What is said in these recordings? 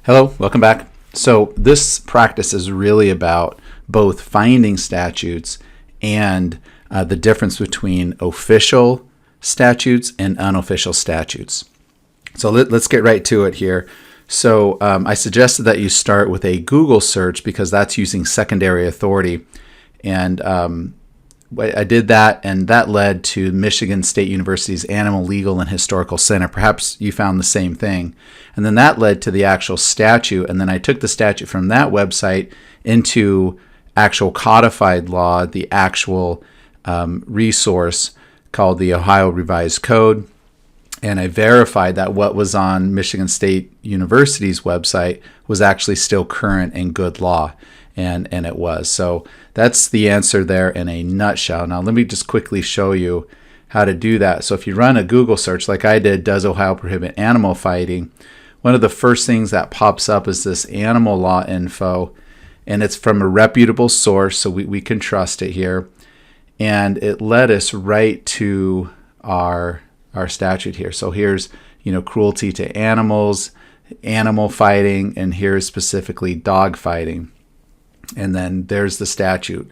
Hello, welcome back. So this practice is really about both finding statutes and the difference between official statutes and unofficial statutes. So let's get right to it here. So I suggested that you start with a Google search because that's using secondary authority. And I did that, and that led to Michigan State University's Animal Legal and Historical Center. Perhaps you found the same thing. And then that led to the actual statute, and then I took the statute from that website into actual codified law, the actual resource called the Ohio Revised Code, and I verified that what was on Michigan State University's website was actually still current and good law, and it was. So that's the answer there in a nutshell. Now let me just quickly show you how to do that. So if you run a Google search like I did, does Ohio prohibit animal fighting? One of the first things that pops up is this animal law info, and it's from a reputable source, so we can trust it here. And it led us right to our statute here. So here's, cruelty to animals, animal fighting, and here's specifically dog fighting. And then there's the statute,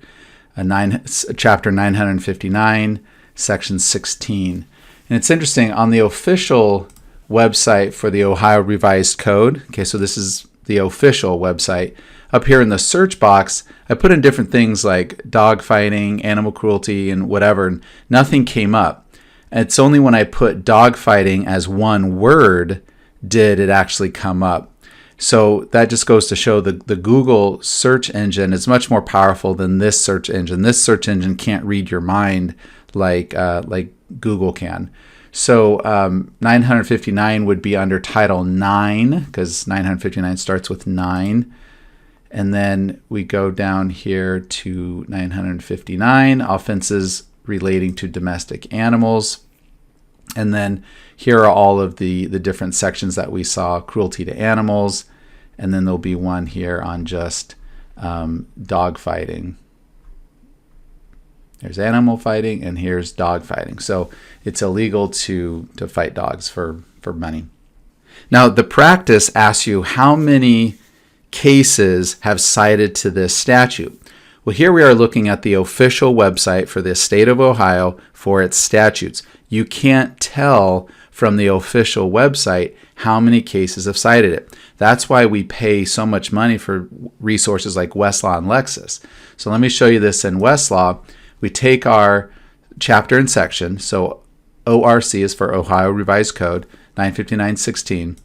chapter 959, section 16. And it's interesting, on the official website for the Ohio Revised Code, okay, so this is the official website, up here in the search box, I put in different things like dog fighting, animal cruelty, and whatever, and nothing came up. And it's only when I put dog fighting as one word did it actually come up. So that just goes to show the Google search engine is much more powerful than this search engine. This search engine can't read your mind like Google can. So 959 would be under Title 9 because 959 starts with 9. And then we go down here to 959, offenses relating to domestic animals. And then here are all of the different sections that we saw, cruelty to animals. And then there'll be one here on just dog fighting. There's animal fighting, and here's dog fighting. So it's illegal to fight dogs for money. Now, the practice asks you how many cases have cited to this statute. Well, here we are looking at the official website for the state of Ohio for its statutes. You can't tell from the official website how many cases have cited it. That's why we pay so much money for resources like Westlaw and Lexis. So let me show you this in Westlaw. We take our chapter and section, so ORC is for Ohio Revised Code, 959.16,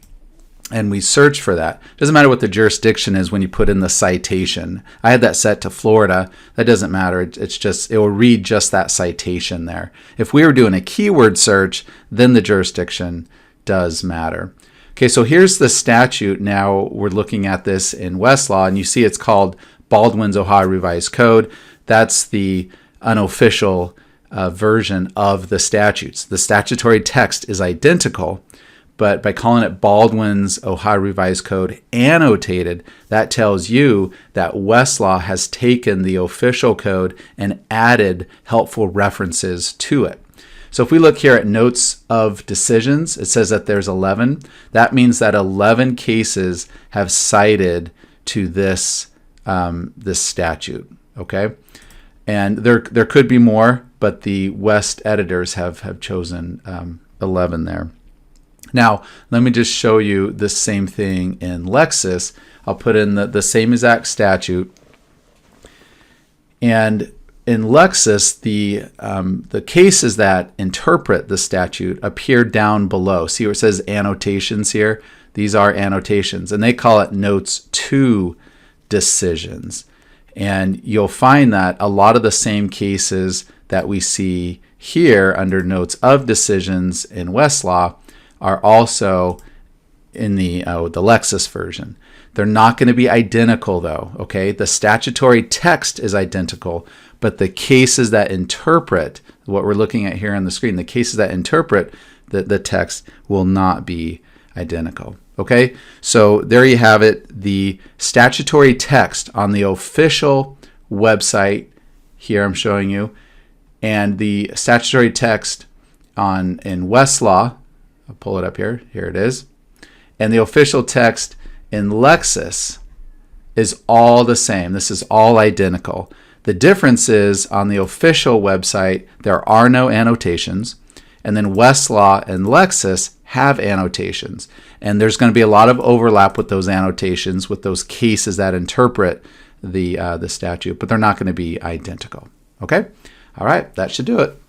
and we search for that. Doesn't matter what the jurisdiction is when you put in the citation. I had that set to Florida. That doesn't matter. It's just, it will read just that citation there. If we were doing a keyword search, then the jurisdiction does matter. Okay, so here's the statute. Now we're looking at this in Westlaw, and you see it's called Baldwin's Ohio Revised Code. That's the unofficial version of the statutes. The statutory text is identical, but by calling it Baldwin's Ohio Revised Code annotated, that tells you that Westlaw has taken the official code and added helpful references to it. So if we look here at notes of decisions, it says that there's 11. That means that 11 cases have cited to this this statute. Okay, and there could be more, but the West editors have chosen 11 there. Now, let me just show you the same thing in Lexis. I'll put in the same exact statute. And in Lexis, the cases that interpret the statute appear down below. See where it says annotations here? These are annotations, and they call it notes to decisions. And you'll find that a lot of the same cases that we see here under notes of decisions in Westlaw are also in the Lexis version. They're not going to be identical though, okay? The statutory text is identical, but the cases that interpret what we're looking at here on the screen, the cases that interpret the text will not be identical, okay? So there you have it, the statutory text on the official website, here I'm showing you, and the statutory text in Westlaw, I'll pull it up here. Here it is. And the official text in Lexis is all the same. This is all identical. The difference is on the official website, there are no annotations, and then Westlaw and Lexis have annotations. And there's going to be a lot of overlap with those annotations, with those cases that interpret the statute, but they're not going to be identical. Okay? All right, that should do it.